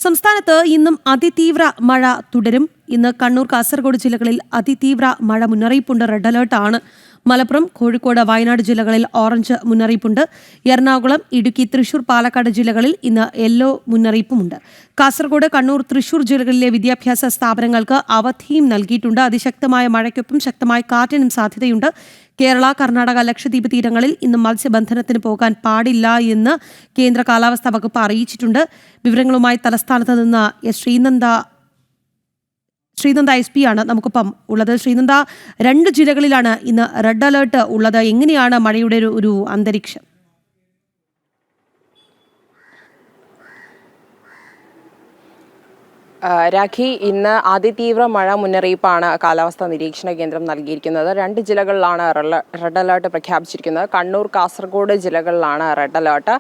സംസ്ഥാനത്ത് ഇന്നും അതിതീവ്ര മഴ തുടരും. ഇന്ന് കണ്ണൂർ, കാസർഗോഡ് ജില്ലകളിൽ അതിതീവ്ര മഴ മുന്നറിയിപ്പുണ്ട്. റെഡ് അലേർട്ടാണ്. മലപ്പുറം, കോഴിക്കോട്, വയനാട് ജില്ലകളിൽ ഓറഞ്ച് മുന്നറിയിപ്പുണ്ട്. എറണാകുളം, ഇടുക്കി, തൃശൂർ, പാലക്കാട് ജില്ലകളിൽ ഇന്ന് യെല്ലോ മുന്നറിയിപ്പുമുണ്ട്. കാസർഗോഡ്, കണ്ണൂർ, തൃശൂർ ജില്ലകളിലെ വിദ്യാഭ്യാസ സ്ഥാപനങ്ങൾക്ക് അവധിയും നൽകിയിട്ടുണ്ട്. അതിശക്തമായ മഴയ്ക്കൊപ്പം ശക്തമായ കാറ്റിനും സാധ്യതയുണ്ട്. കേരള, കർണാടക, ലക്ഷദ്വീപ് തീരങ്ങളിൽ ഇന്ന് മത്സ്യബന്ധനത്തിന് പോകാൻ പാടില്ല എന്ന് കേന്ദ്ര കാലാവസ്ഥാ വകുപ്പ് അറിയിച്ചിട്ടുണ്ട്. വിവരങ്ങളുമായി തലസ്ഥാനത്ത് നിന്ന് ശ്രീനന്ദ SP ആണ് നമുക്കൊപ്പം ഉള്ളത്. ശ്രീനന്ദ, 2 ജില്ലകളിലാണ് ഇന്ന് റെഡ് അലേർട്ട് ഉള്ളത്. എങ്ങനെയാണ് മഴയുടെ ഒരു അന്തരീക്ഷം? രാഖി, ഇന്ന് അതിതീവ്ര മഴ മുന്നറിയിപ്പാണ് കാലാവസ്ഥാ നിരീക്ഷണ കേന്ദ്രം നൽകിയിരിക്കുന്നത്. 2 ജില്ലകളിലാണ് റെഡ് അലേർട്ട് പ്രഖ്യാപിച്ചിരിക്കുന്നത്. കണ്ണൂർ, കാസർഗോഡ് ജില്ലകളിലാണ് റെഡ് അലേർട്ട്.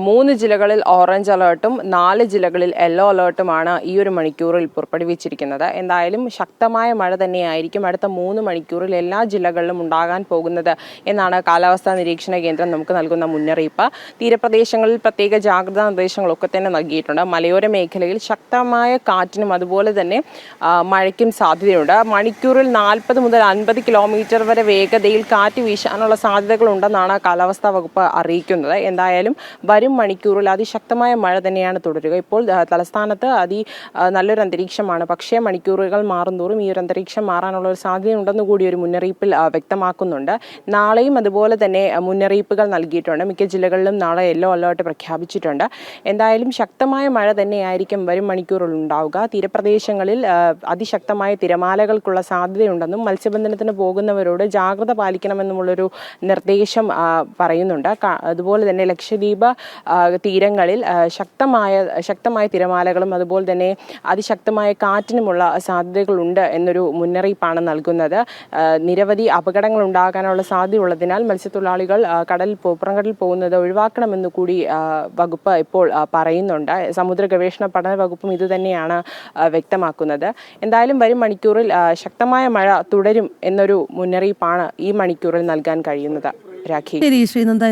3 ജില്ലകളിൽ ഓറഞ്ച് അലേർട്ടും 4 ജില്ലകളിൽ യെല്ലോ അലേർട്ടുമാണ് ഈ ഒരു മണിക്കൂറിൽ പുറപ്പെടുവിച്ചിരിക്കുന്നത്. എന്തായാലും ശക്തമായ മഴ തന്നെയായിരിക്കും അടുത്ത 3 മണിക്കൂറിൽ എല്ലാ ജില്ലകളിലും ഉണ്ടാകാൻ പോകുന്നത് എന്നാണ് കാലാവസ്ഥാ നിരീക്ഷണ കേന്ദ്രം നമുക്ക് നൽകുന്ന മുന്നറിയിപ്പ്. തീരപ്രദേശങ്ങളിൽ പ്രത്യേക ജാഗ്രതാ നിർദ്ദേശങ്ങളൊക്കെ തന്നെ നൽകിയിട്ടുണ്ട്. മലയോര മേഖലയിൽ ശക്തമായ കാറ്റിനും അതുപോലെ തന്നെ മഴയ്ക്കും സാധ്യതയുണ്ട്. മണിക്കൂറിൽ 40 മുതൽ 50 കിലോമീറ്റർ വരെ വേഗതയിൽ കാറ്റ് വീശാനുള്ള സാധ്യതകളുണ്ടെന്നാണ് കാലാവസ്ഥാ വകുപ്പ് അറിയിക്കുന്നത്. എന്തായാലും വരും മണിക്കൂറിൽ അതിശക്തമായ മഴ തന്നെയാണ് തുടരുക. ഇപ്പോൾ തലസ്ഥാനത്ത് നല്ലൊരു അന്തരീക്ഷമാണ്. പക്ഷേ മണിക്കൂറുകൾ മാറുന്തോറും ഈ ഒരു അന്തരീക്ഷം മാറാനുള്ള ഒരു സാധ്യതയുണ്ടെന്ന് കൂടി ഒരു മുന്നറിയിപ്പിൽ വ്യക്തമാക്കുന്നുണ്ട്. നാളെയും അതുപോലെ തന്നെ മുന്നറിയിപ്പുകൾ നൽകിയിട്ടുണ്ട്. മിക്ക ജില്ലകളിലും നാളെ യെല്ലോ അലേർട്ട് പ്രഖ്യാപിച്ചിട്ടുണ്ട്. എന്തായാലും ശക്തമായ മഴ തന്നെയായിരിക്കും വരും മണിക്കൂറിൽ ഉണ്ടാവുക. തീരപ്രദേശങ്ങളിൽ അതിശക്തമായ തിരമാലകൾക്കുള്ള സാധ്യതയുണ്ടെന്നും മത്സ്യബന്ധനത്തിന് പോകുന്നവരോട് ജാഗ്രത പാലിക്കണമെന്നുമുള്ളൊരു നിർദ്ദേശം പറയുന്നുണ്ട്. അതുപോലെ തന്നെ ലക്ഷദ്വീപ് തീരങ്ങളിൽ ശക്തമായ തിരമാലകളും അതുപോലെ തന്നെ അതിശക്തമായ കാറ്റിനുമുള്ള സാധ്യതകളുണ്ട് എന്നൊരു മുന്നറിയിപ്പാണ് നൽകുന്നത്. നിരവധി അപകടങ്ങൾ ഉണ്ടാകാനുള്ള സാധ്യതയുള്ളതിനാൽ മത്സ്യത്തൊഴിലാളികൾ പുറംകടലിൽ പോകുന്നത് ഒഴിവാക്കണമെന്ന് കൂടി വകുപ്പ് ഇപ്പോൾ പറയുന്നുണ്ട്. സമുദ്ര ഗവേഷണ പഠന വകുപ്പും ഇതുതന്നെയാണ് വ്യക്തമാക്കുന്നത്. എന്തായാലും വരും മണിക്കൂറിൽ ശക്തമായ മഴ തുടരും എന്നൊരു മുന്നറിയിപ്പാണ് ഈ മണിക്കൂറിൽ നൽകാൻ കഴിയുന്നത്. രാഖി. ശ്രീനന്ദ.